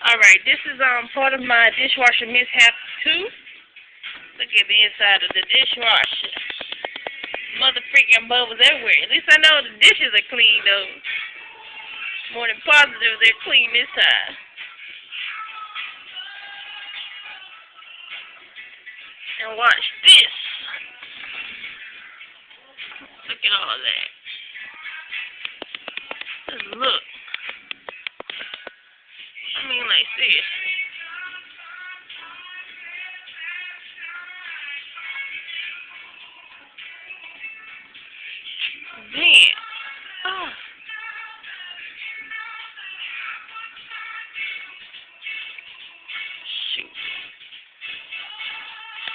Alright, this is part of my dishwasher mishap too. Look at the inside of the dishwasher. Mother freaking bubbles everywhere. At least I know the dishes are clean though. More than positive they're clean this time. And watch this. Look at all that. Just look. I mean, like, seriously. Man.